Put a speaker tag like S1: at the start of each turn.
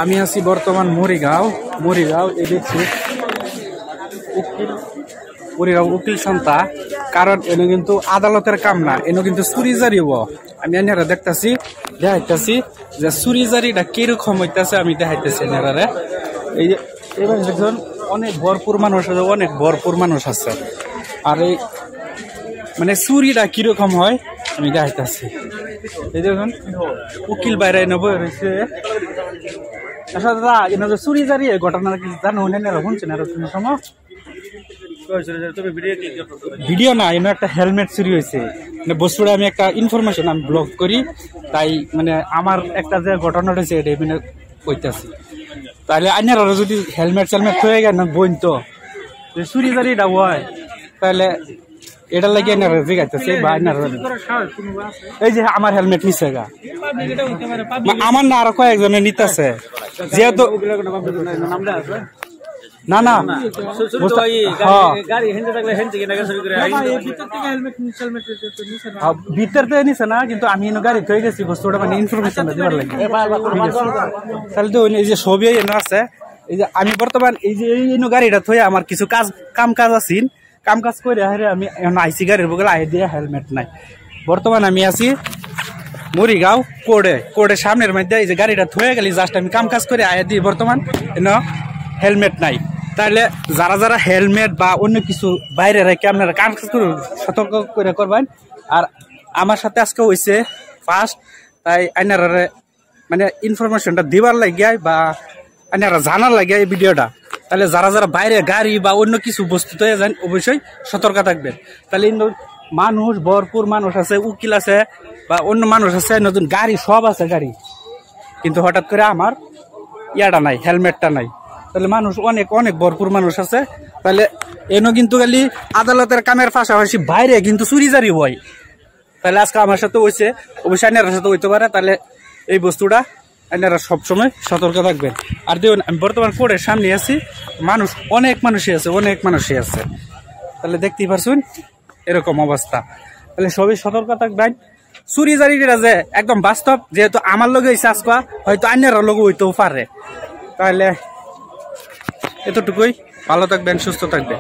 S1: আমি আছি বর্তমান মরিগাঁও এই দেখছি মরিগাঁও উকিল সন্তা, কারণ এনে কিন্তু আদালতের কাম না, এনে কিন্তু চুরিজারি হবো। আমি এনারা দেখাইতেছি যে চুরিজারিটা কিরকম হইতেছে, আমি দেখাইতেছি এনারে। এই যে এবার দেখুন অনেক ভরপুর মানুষ আছে, আর এই মানে চুরিটা কিরকম হয় আমি দেখাইতেছি। এই দেখুন উকিল বাইরে নেবো রয়েছে। আচ্ছা দাদা, এনে যে চুরিজারি ঘটনা কি জানো? শুনছেন আর কোনো সময় ভিডিও না, এনে একটা হেলমেট চুরি হয়েছে। মানে বস্তুটা আমি একটা ইনফরমেশন আমি ব্লগ করি, তাই মানে আমার একটা যে ঘটনা হয়েছে এটা মানে কইতাছি। তাহলে আইনারা যদি হেলমেট হয়ে গেল বইন তো চুরিজারিটা হয়, তাহলে এটা লাগে আইনারা জিগাইতেছে বা আইনারা এই যে আমার হেলমেট নিচ্ছে গা, আমার না আরো কয়েকজনে নিতেছে যেহেতু না না ভিতর তো নিছে না, কিন্তু আমি গাড়ি হয়ে গেছি বস্তুটা মানে ইনফরমেশন দিবার লাগে। তাহলে তো এই যে ছবি এনে আছে, এই যে আমি বর্তমান এই যে এই গাড়িটা থয়ে আমার কিছু কাম কাজ আছে, কাম কাজ করে আমি আইসি গাড়ির বগলে আই দিয়ে হেলমেট নাই। বর্তমান আমি আছি মরিগাঁও কোর্টের সামনের মধ্যে। এই যে গাড়িটা থয়ে গেলি জাস্ট আমি কাম কাজ করে আয় দিই, বর্তমান হেলমেট নাই। তাহলে যারা হেলমেট বা অন্য কিছু বাইরে রেখে আপনারা কাম কাজ করুন, সতর্ক করে করবেন। আর আমার সাথে আজকে হয়েছে ফার্স্ট, তাই আইনারা মানে ইনফরমেশনটা দিবার লাগিয়া বা আইনারা জানার লাগিয়া এই ভিডিওটা। তাহলে যারা বাইরে গাড়ি বা অন্য কিছু বস্তু তৈরি যান অবশ্যই সতর্ক থাকবেন। তাহলে মানুষ ভরপুর মানুষ আছে, উকিল আছে বা অন্য মানুষ আছে, নতুন গাড়ি সব আছে গাড়ি, কিন্তু হঠাৎ করে আমার ইয়াটা নাই, হেলমেটটা নাই। তাহলে মানুষ অনেক ভরপুর মানুষ আছে। তাহলে এনো কিন্তু খালি আদালতের কামের পাশাপাশি বাইরে কিন্তু চুরিজারি হয়। তাহলে আজকে আমার সাথে হয়েছে, অবশ্যই আইনার সাথে হইতে পারে। তাহলে এই বস্তুটা আইনারা সবসময় সতর্ক থাকবেন। আর দেখুন আমি বর্তমান কোর্টের সামনে আছি, অনেক মানুষই আছে। তাহলে দেখতেই পারছুন এরকম অবস্থা। তাহলে সবই সতর্ক থাকবেন। চুরিজারিটা যে একদম বাস্তব, যেহেতু আমার লগে হয়েছে আজকে, হয়তো আইনার লগে হইতেও পারে। তাহলে এতটুকুই, ভালো থাকবেন, সুস্থ থাকবেন।